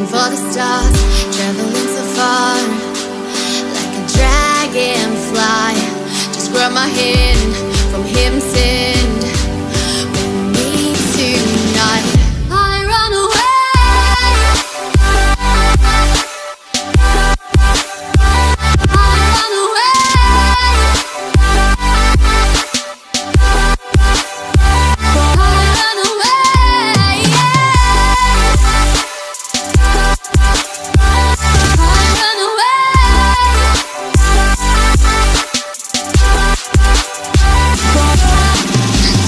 for the stars, traveling so far, like a dragonfly. Just grab my hand from him, send with me tonight. I run away. I run away. I run away. I run away.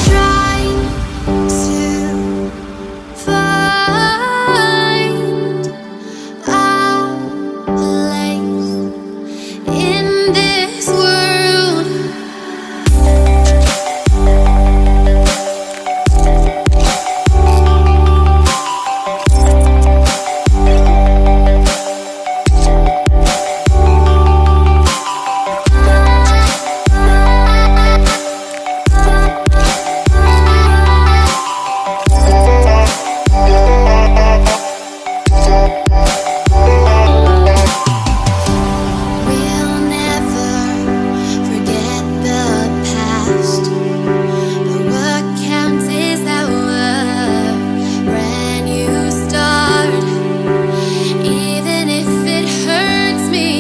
Trying to find a place in this world. We'll never forget the past, but what counts is that we're brand new start. Even if it hurts me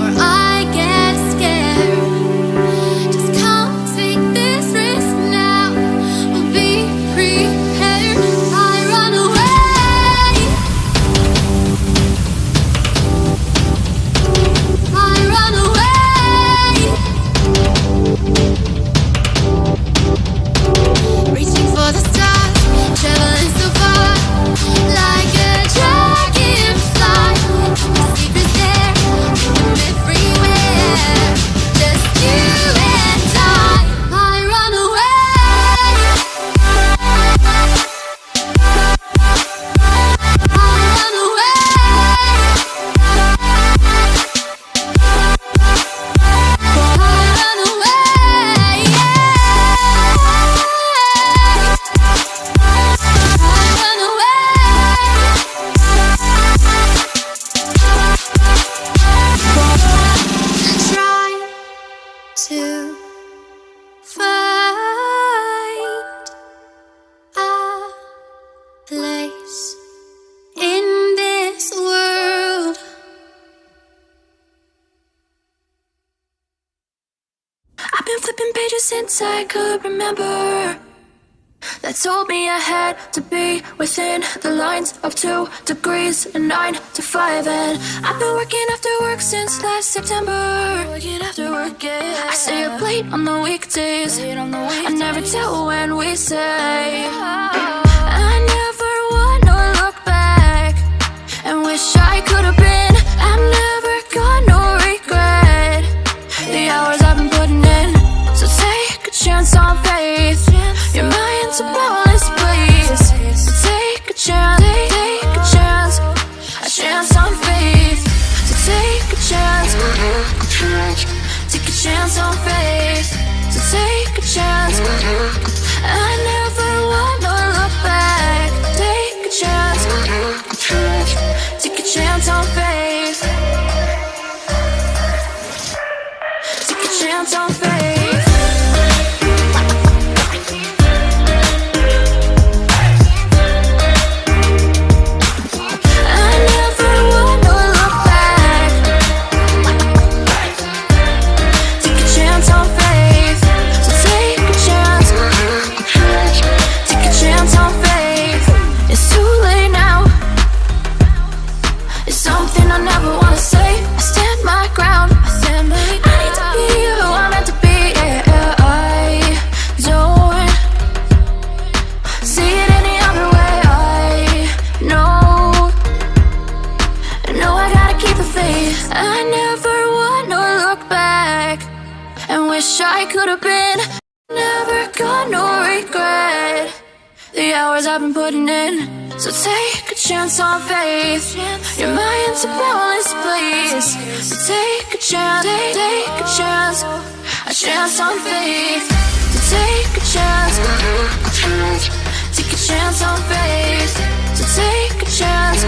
or I get scared, just come take this risk now. We'll be prepared. I run away. I run away. Reaching for the stars, traveling so far, like a dragonfly. The secret's there, hidden everywhere. Just you and I run away. I run away. I run away. I run away. Try to find a place in this world. I've been flipping pages since I could remember. That told me I had to be within the lines of 2 degrees and 9 to 5. And I've been working after work since last September. Working after work, yeah. I stay up late on the weekdays. I never tell when we say. I never wanna look back and wish I could have been. I've never got no regret. The hours I've been putting in. So take a chance on faith. Your mind's a bonus, please. So take a chance, take a chance. A chance on faith. So take a chance. Take a chance on faith. So take a chance. I never wanna look back. Take a chance. Take a chance on faith. Take a chance on faith. I never wanna look back. Take a chance on faith. So take a chance. Take a chance on faith. It's too late now. It's something I never wanna say. I stand my ground. I need to be who I'm meant to be. Yeah, I don't see it any other way. I gotta keep the faith. I never wanna look back and wish I could have been. Never got no regret. The hours I've been putting in. So take a chance on faith. Your mind's a bonus, please. So take a chance, take a chance. A chance on faith. So take a chance. Take a chance on faith. So take a chance.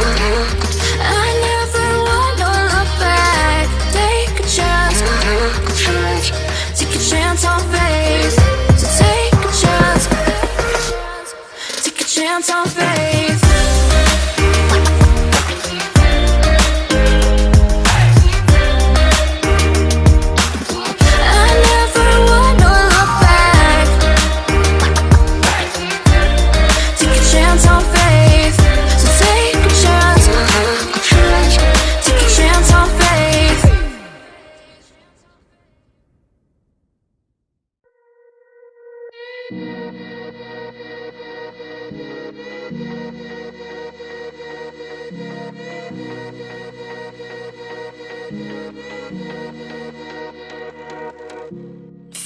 I never wanna look back. Take a chance, take a chance on faith. So take a chance, take a chance on faith. I never wanna look back. Take a chance on faith. So take a chance, take a chance on faith.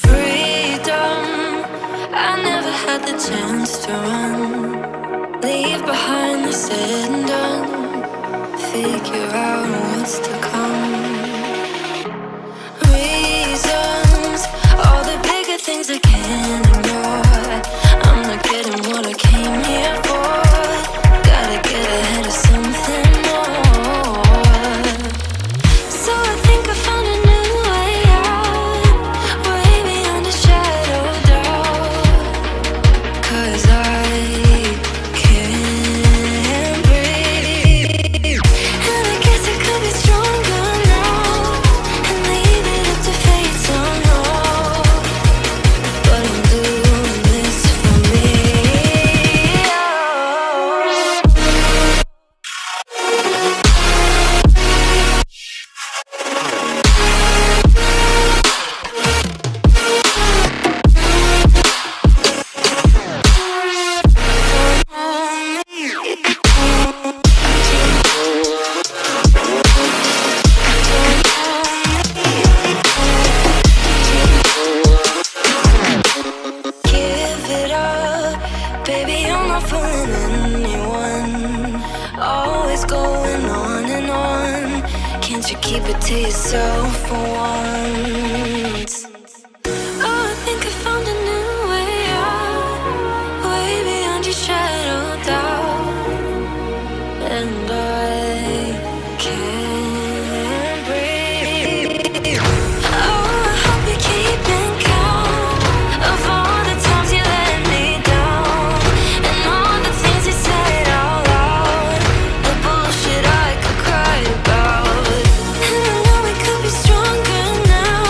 Freedom, I never had the chance to run. Leave behind the said and done. Figure out what's to come. Reasons, all the bigger things I can't ignore. I'm not getting what I came here for. Gotta get ahead of something more. So I think I found a new way out, way beyond a shadow of doubt. 'Cause I can't breathe. And I guess I could be stronger now and leave it up to fate somehow. But I'm doing this for me. Give it up, baby, I'm not fooling anyone. Always going on and on. Can't you keep it to yourself for once? Oh, I think I found a new way out, way beyond your shadow of doubt. And I can't breathe. Oh, I hope you're keeping count of all the times you let me down, and all the things you said out loud, the bullshit I could cry about. And I know we could be stronger now,